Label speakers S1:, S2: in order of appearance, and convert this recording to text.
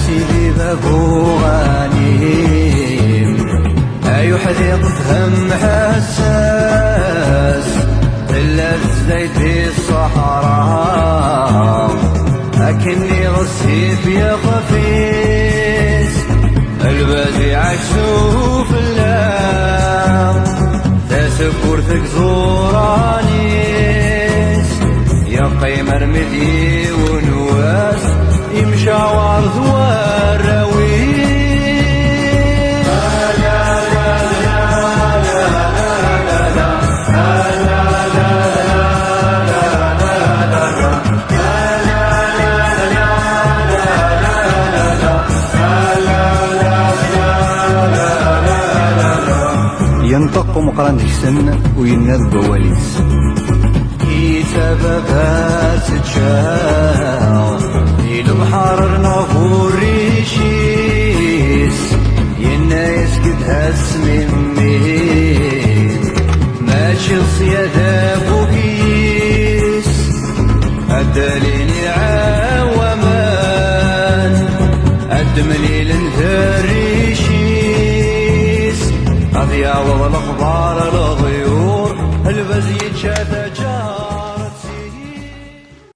S1: سيدي بابو غنيم يحذق فهم حساس إلا زيت الصحراء أكني غصيب يا خفيس البازي عكسو في اللام تسكورتك زورانيس يا قيمر مدي ونواس يمشاور ذوار راويس
S2: ينطق مقرن السن ويناد بواليس
S1: سببات تشاو البحر نغور ريشيس ينايس قد هسمين ماشي صيادة بوكيس الدليل عاومان الدمليل انتريشيس اضياء والاخبار الغيور البزي تشاتا